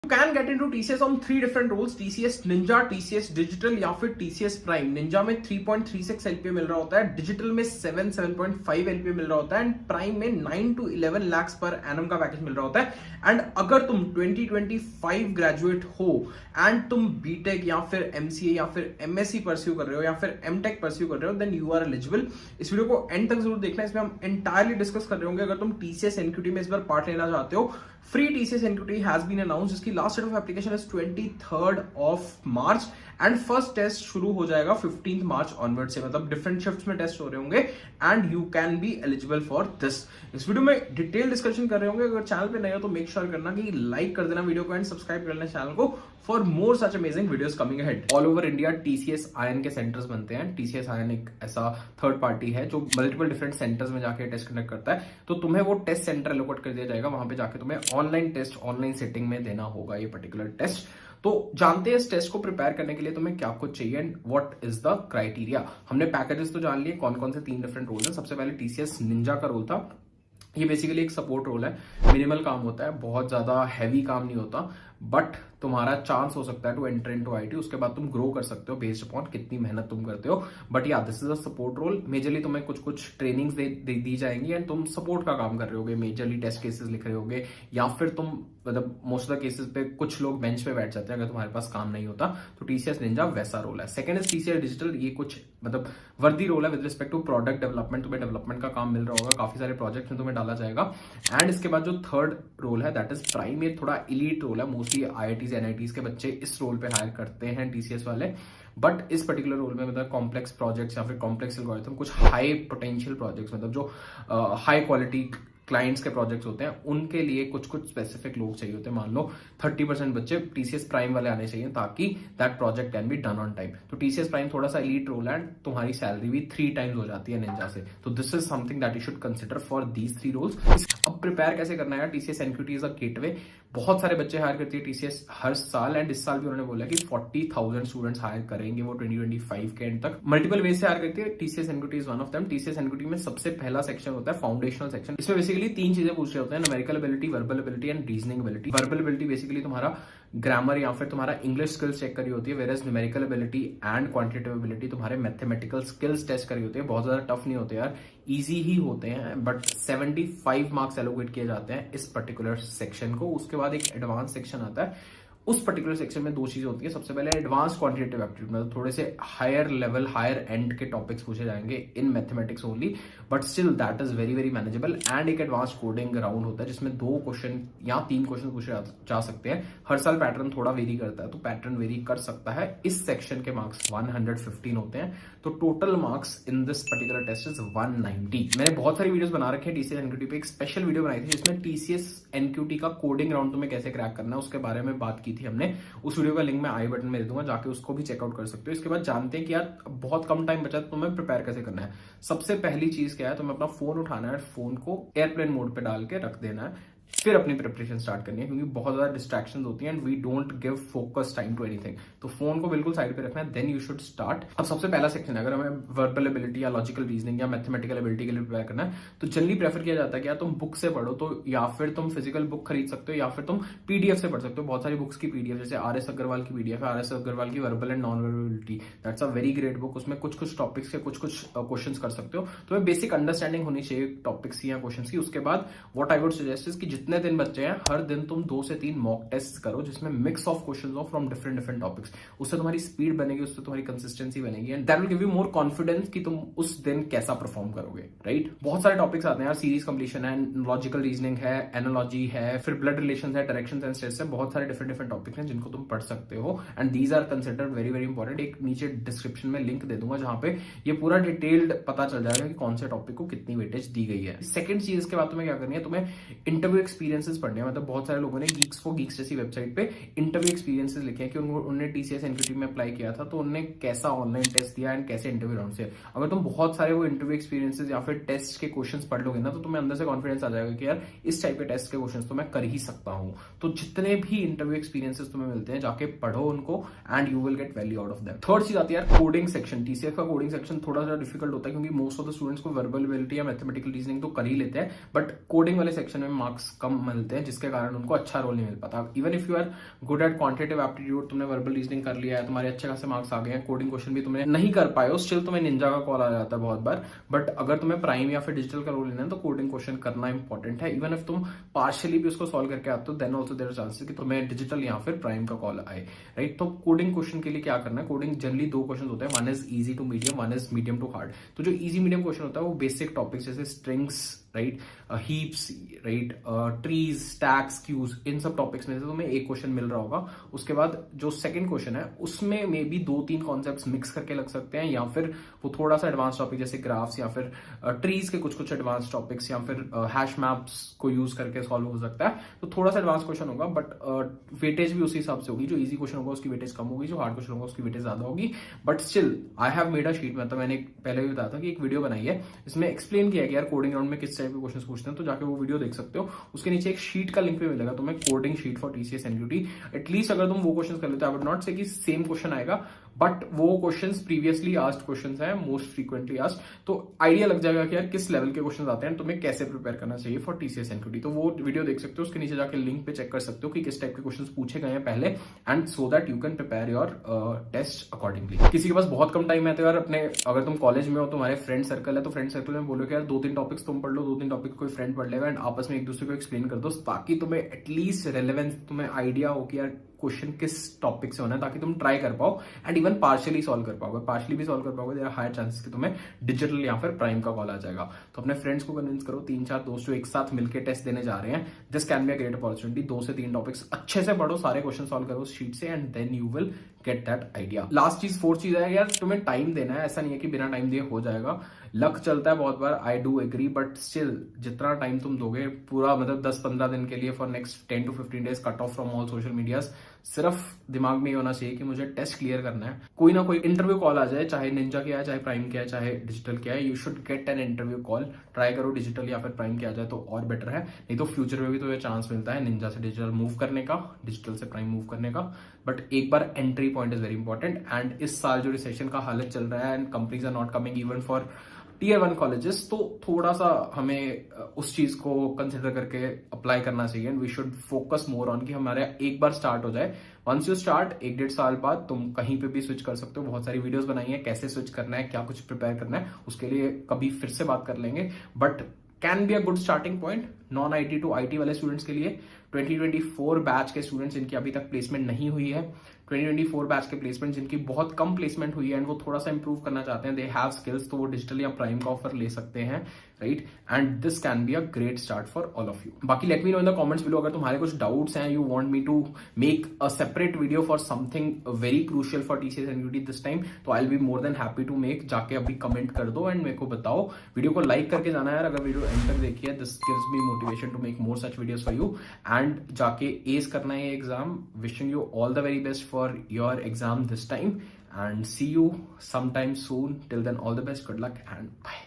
You can get into TCS on 3 different roles, TCS Ninja, TCS Digital या फिर TCS Prime। Ninja में 3.36 LPA मिल रहा होता है, डिजिटल में 7.5 LPA मिल रहा होता है, एंड प्राइम में 9 to 11 lakhs पर एनम का पैकेज मिल रहा होता है। एंड अगर तुम 2025 ग्रेजुएट हो एंड तुम बीटेक या फिर एमसीए या फिर एमएससी परस्यू कर रहे हो या फिर एमटेक परस्यू कर रहे हो, देन यू आर एलिजिबल। इस वीडियो को एंड तक जरूर देखना, इसमें हम एंटायरली डिस्कस कर रहे होंगे। अगर तुम टीसीएस एनक्यूटी में इस बार पार्ट लेना चाहते हो, free TCS NQT has been announced, जिसकी last date of application is 23rd of March and first test शुरू हो जाएगा 15th March ऑनवर्ड से। मतलब डिफरेंट शिफ्ट्स में टेस्ट हो रहे होंगे and you can be eligible for this. इस वीडियो में डिटेल डिस्कशन कर रहे होंगे। अगर चैनल पे नए हो तो मेक श्योर करना कि लाइक कर देना वीडियो को एंड सब्सक्राइब कर लेना चैनल को for more such amazing videos coming ahead. All over India TCS IN के सेंटर्स बनते हैं। TCS IN एक ऐसा थर्ड पार्टी है जो मल्टीपल डिफरेंट सेंटर्स में जाके टेस्ट कंडक्ट करता है। तो तुम्हें वो टेस्ट सेंटर एलोकेट कर दिया जाएगा, वहां पे जाके तुम्हें ऑनलाइन टेस्ट ऑनलाइन सेटिंग में देना होगा ये पर्टिकुलर टेस्ट। तो जानते हैं इस टेस्ट को प्रिपेयर करने के लिए तुम्हें क्या कुछ चाहिए and what is the criteria. हमने पैकेजेस तो जान लिए, कौन कौन से 3 डिफरेंट रोल हैं। सबसे पहले TCS निंजा का रोल था। ये बेसिकली एक सपोर्ट रोल है, मिनिमल काम होता है, बहुत ज्यादा हैवी काम नहीं होता, बट तुम्हारा चांस हो सकता है टू एंटर इनटू आईटी। उसके बाद तुम ग्रो कर सकते हो बेस्ड अपॉन कितनी मेहनत तुम करते हो। But yeah this is a support role. Majorly तुम्हें कुछ ट्रेनिंग्स दी जाएंगी एंड तुम सपोर्ट का काम कर रहे होगे, मेजरली टेस्ट केसेस लिख रहे होगे या फिर तुम मतलब मोस्ट ऑफ द केसेस पे कुछ लोग बेंच पे बैठ जाते हैं अगर तुम्हारे पास काम नहीं होता। तो TCS निंजा वैसा रोल है। Second is TCS digital. ये कुछ मतलब वर्दी रोल है with respect to product development. तुम्हें डेवलपमेंट का काम मिल रहा होगा, काफी सारे प्रोजेक्ट में तुम्हें डाला जाएगा। एंड इसके बाद जो थर्ड रोल है दैट इज प्राइम। ये थोड़ा इलीट रोल है, मोस्टली IITs NITs के बच्चे इस रोल पे हायर करते हैं TCS वाले। बट इस पर्टिकुलर रोल में मतलब कॉम्प्लेक्स प्रोजेक्ट्स या फिर कॉम्प्लेक्स एल्गोरिथम, कुछ हाई पोटेंशियल प्रोजेक्ट्स, मतलब जो हाई क्वालिटी क्लाइंट्स के प्रोजेक्ट्स होते हैं, उनके लिए कुछ स्पेसिफिक लोग चाहिए होते हैं। मान लो 30% बच्चे TCS प्राइम वाले आने चाहिए ताकि that project can be done on time. तो TCS प्राइम थोड़ा सा एलीट रोल है, तुम्हारी सैलरी भी 3 times हो जाती है निंजा से। तो this is something that you should consider for these 3 roles. अब प्रिपेयर कैसे करना है? TCS NQT is a gateway. बहुत सारे बच्चे हायर करती है TCS हर साल, एंड इस साल भी उन्होंने बोला कि 40,000 स्टूडेंट्स हायर करेंगे वो 2025 के एंड तक। मल्टीपल वे से हायर करती है। TCS NQT is one of them. TCS NQT में सबसे पहला सेक्शन होता है फाउंडेशनल सेक्शन। इसमें बेसिकली 3 चीजें पूछ रहे होते हैं, numerical ability, verbal ability and reasoning ability. Verbal ability basically तुम्हारा ग्रामर या फिर तुम्हारा इंग्लिश स्किल्स चेक करी होती है, whereas numerical ability and quantitative ability तुम्हारे मैथमेटिकल स्किल्स टेस्ट करी होती है। बहुत ज्यादा टफ नहीं होते यार, इजी ही होते हैं, बट 75 मार्क्स एलोकेट किए जाते हैं इस पर्टिकुलर सेक्शन को। उसके बाद एक एडवांस सेक्शन आता है। उस पर्टिकुलर सेक्शन में 2 चीजें होती है। सबसे पहले एडवांस क्वांटिटेटिव एप्टीट्यूड, मतलब थोड़े से हायर लेवल हायर एंड के टॉपिक्स पूछे जाएंगे in mathematics only, but still that is very very manageable. And एक एडवांस कोडिंग राउंड होता है जिसमें 2 क्वेश्चन या 3 क्वेश्चन पूछे जा सकते हैं। हर साल पैटर्न थोड़ा वेरी करता है, तो पैटर्न वेरी कर सकता है। इस सेक्शन के मार्क्स 115 होते हैं, तो total marks in this particular test is 190। मैंने बहुत सारी वीडियोस बना रखे हैं TCS NQT पे। एक स्पेशल वीडियो बनाई थी जिसमें TCS NQT का कोडिंग राउंड तुम्हें कैसे क्रैक करना है उसके बारे में बात की थी हमने। उस वीडियो का लिंक मैं आई बटन में दे दूंगा, जाके उसको भी चेकआउट कर सकते हो। इसके बाद जानते हैं कि यार बहुत कम टाइम बचा, तो तुम्हें प्रिपेयर कैसे करना है। सबसे पहली चीज क्या है, तुम्हें अपना फोन उठाना है, फोन को एयरप्लेन मोड पे डाल के रख देना है, फिर अपनी प्रिपरेशन स्टार्ट करनी है, क्योंकि बहुत ज्यादा डिस्ट्रैक्शंस होती हैं and we don't give focus time to anything. तो फोन को बिल्कुल साइड पे रखना है, देन यू शुड स्टार्ट। अब सबसे पहला सेक्शन है, अगर हमें वर्बल एबिलिटी या लॉजिकल रीजनिंग या मैथमेटिकल एबिलिटी के लिए प्रिपेयर करना है, तो जनरली प्रेफर किया जाता है कि यार तुम बुक से पढ़ो, तो या फिर तुम फिजिकल बुक खरीद सकते हो या फिर तुम PDF से पढ़ सकते हो। बहुत सारी बुक्स की PDF, जैसे RS अग्रवाल की PDF है, RS अग्रवाल की verbal and non verbality, that's a very great book. उसमें कुछ टॉपिक्स के कुछ क्वेश्चन कर सकते हो। तुम्हें बेसिक अंडरस्टैंडिंग होनी चाहिए टॉपिक्स की या क्वेश्चन की। उसके बाद what I would suggest is कि जितने दिन बच्चे हैं हर दिन तुम 2 से 3 मॉक टेस्ट करो, जिसमें मिक्स ऑफ क्वेश्चंस हो फ्रॉम डिफरेंट टॉपिक्स। उससे तुम्हारी स्पीड बनेगी, उससे तुम्हारी कंसिस्टेंसी बनेगी and that will give you more confidence कि तुम उस दिन कैसा परफॉर्म करोगे, राइट। बहुत सारे टॉपिक्स आते हैं यार, सीरीज कंप्लीशन है, लॉजिकल रीजनिंग है, एनालॉजी है, फिर ब्लड रिलेशन है, डायरेक्शन एंड स्ट्रेस है। बहुत सारे डिफरेंट टॉपिक्स हैं जिनको तुम पढ़ सकते हो and these are considered very very important. एक नीचे डिस्क्रिप्शन में लिंक दे दूंगा जहां पे ये पूरा डिटेल्ड पता चल जाएगा कि कौन से टॉपिक को कितनी वेटेज दी गई है। सेकंड चीज के बाद तुम्हें क्या करनी है, तुम्हें इंटरव्यू एक्सपीरियंसेस पढ़ने हैं। मतलब बहुत सारे लोगों ने गीक्स फॉर गीक्स जैसी वेबसाइट पे इंटरव्यू एक्सपीरियंसेस लिखे हैं कि उन्होंने TCS NQT में अप्लाई किया था, तो उन्होंने कैसा ऑनलाइन टेस्ट दिया एंड कैसे इंटरव्यू राउंड से। अगर तुम बहुत सारे वो इंटरव्यू एक्सपीरियंसेस या फिर टेस्ट के क्वेश्चंस पढ़ लोगे ना, तो तुम्हें अंदर से कॉन्फिडेंस आ जाएगा कि यार इस टाइप के टेस्ट के क्वेश्चंस तो मैं कर ही सकता हूं। तो जितने भी इंटरव्यू एक्सपीरियंसेस तुम्हें मिलते हैं, जाके पढ़ो उनको and you will get value out of that. Third चीज आती है यार कोडिंग सेक्शन। TCS का कोडिंग सेक्शन थोड़ा सा डिफिकल्ट होता है, क्योंकि मोस्ट ऑफ द स्टूडेंट्स को वर्बल एबिलिटी या मैथमेटिकल रीजनिंग तो कर ही लेते हैं, बट कोडिंग वाले सेक्शन में मार्क्स कम मिलते हैं, जिसके कारण उनको अच्छा रोल नहीं मिल पाता। Even if you are good at quantitative aptitude, तुमने वर्बल रीजनिंग कर लिया है, तुम्हारे अच्छे खासे मार्क्स आ गए हैं, कोडिंग क्वेश्चन भी तुमने नहीं कर पाए हो, स्टिल तुम्हें निंजा का कॉल आ जाता है बहुत बार। बट अगर तुम्हें प्राइम या फिर डिजिटल का रोल लेना है तो कोडिंग क्वेश्चन करना इंपॉर्टेंट है। इवन इफ तुम पार्शियली भी उसको सॉल्व करके आते हो, then also there are chances कि तुम्हें डिजिटल या फिर प्राइम का कॉल आए, राइट। तो कोडिंग क्वेश्चन के लिए क्या करना है, कोडिंग जनरली 2 क्वेश्चन होते हैं, one is easy to medium, one is medium to hard. तो जो इजी मीडियम क्वेश्चन होता है वो बेसिक टॉपिक्स जैसे strings, right, heaps, right, trees, stacks, queues, इन सब टॉपिक्स में से तुम्हें एक क्वेश्चन मिल रहा होगा। उसके बाद जो सेकंड क्वेश्चन है उसमें मे बी 2-3 कॉन्सेप्ट्स मिक्स करके लग सकते हैं, या फिर वो थोड़ा सा एडवांस टॉपिक जैसे ग्राफ्स या फिर ट्रीज के कुछ एडवांस टॉपिक्स या फिर हैश मैप्स को यूज करके सॉल्व हो सकता है। तो थोड़ा सा एडवांस क्वेश्चन होगा, बट वेटेज भी उसी हिसाब से होगी। जो इजी क्वेश्चन होगा उसकी वेटेज कम होगी, जो हार्ड क्वेश्चन होगा उसकी वेटेज ज्यादा होगी। But still I have made a sheet, मतलब मैंने पहले भी बताया था कि एक वीडियो बनाई है, इसमें एक्सप्लेन किया कि यार कोडिंग राउंड में किस टाइप के क्वेश्चन पूछते हैं, तो जाके वो वीडियो देख सकते हो। उसके नीचे एक शीट का लिंक भी मिलेगा तुम्हें, coding sheet for TCS NQT. At least अगर तुम वो क्वेश्चन कर लेते हो, आई वुड नॉट से कि सेम क्वेश्चन आएगा, बट वो क्वेश्चंस प्रीवियसली आस्क्ड क्वेश्चंस हैं, मोस्ट फ्रीक्वेंटली आस्क्ड, तो आइडिया लग जाएगा कि यार किस लेवल के क्वेश्चंस आते हैं, तुम्हें कैसे प्रिपेयर करना चाहिए फॉर टीसीएस एनक्यूटी। तो वो वीडियो देख सकते हो, उसके नीचे जाके लिंक पे चेक कर सकते हो कि किस टाइप के क्वेश्चंस पूछे गए हैं पहले, and so that you can prepare your test accordingly. किसी के पास बहुत कम टाइम है तो यार अपने, अगर तुम कॉलेज में हो, तुम्हारे फ्रेंड सर्कल है, तो फ्रेंड सर्कल में बोलो कि यार 2-3 टॉपिक्स तुम पढ़ लो, 2-3 टॉपिक कोई फ्रेंड पढ़ लेगा, एंड आपस में एक दूसरे को एक्सप्लेन कर दो, ताकि तुम्हें एटलीस्ट रेलेवेंस, तुम्हें आइडिया हो कि यार क्वेश्चन किस टॉपिक से होना है, ताकि तुम ट्राई कर पाओ एंड इवन पार्शियली सॉल्व कर पाओगे। पार्शियली भी सॉल्व कर पाओगे, देयर आर हायर चांसेस कि तुम्हें डिजिटल या फिर प्राइम का कॉल आ जाएगा। तो अपने फ्रेंड्स को कन्विंस करो, 3-4 दोस्त जो एक साथ मिलकर टेस्ट देने जा रहे हैं, this can be a great opportunity. 2 से 3 टॉपिक्स अच्छे से पढ़ो, सारे क्वेश्चन सॉल्व करो उस शीट से, and then you will get that idea. Last चीज, 4th चीज है यार, तुम्हें टाइम देना है। ऐसा नहीं है कि बिना टाइम दिए हो जाएगा, लक चलता है बहुत बार, I do agree, but still जितना टाइम तुम दोगे, पूरा मतलब 10-15 दिन के लिए for next 10 to 15 days, cut off from all social medias, सिर्फ दिमाग में ये होना चाहिए कि मुझे टेस्ट क्लियर करना है। कोई ना कोई इंटरव्यू कॉल आ जाए, चाहे निंजा किया है, चाहे प्राइम किया है, चाहे डिजिटल किया है, you should get an interview call. Try करो डिजिटल या फिर प्राइम किया जाए तो और बेटर है, नहीं तो फ्यूचर में भी तो ये चांस मिलता है निंजा से डिजिटल मूव करने का, डिजिटल से प्राइम मूव करने का। बट एक बार entry point is very important. And इस साल जो रिसेशन का हालत चल रहा है, and companies are not coming even for Tier 1 colleges, तो थोड़ा सा हमें उस चीज को कंसिडर करके अप्लाई करना चाहिए, and we should focus more on कि हमारे एक बार स्टार्ट हो जाए। वंस यू स्टार्ट, 1-1.5 साल बाद तुम कहीं पे भी स्विच कर सकते हो। बहुत सारी वीडियोस बनाई है कैसे स्विच करना है, क्या कुछ प्रिपेयर करना है, उसके लिए कभी फिर से बात कर लेंगे। But can be a good starting point non IT to IT वाले स्टूडेंट्स के लिए। 2024 बैच के स्टूडेंट्स जिनकी अभी तक प्लेसमेंट नहीं हुई है, 2024 बैच के प्लेसमेंट जिनकी बहुत कम प्लेसमेंट हुई है एंड वो थोड़ा सा इंप्रूव करना चाहते हैं, दे हैव स्किल्स, तो वो डिजिटल या प्राइम का ऑफर ले सकते हैं, right. And this can be a great start for all of you. बाकी let me know in the comments below, अगर तुम्हारे कुछ डाउट्स हैं, you want me to make a separate video for something very crucial for TCS NQT this time, तो I will be more than happy to make. जाके अभी comment कर दो and मेरे को बताओ। वीडियो को लाइक करके जाना यार, अगर वीडियो एंड तक देखी है, this gives me motivation to make more such videos for you. And जाके एस करना है exam. Wishing you all the very best for your exam this time, and see you sometime soon. Till then, all the best, good luck, and bye.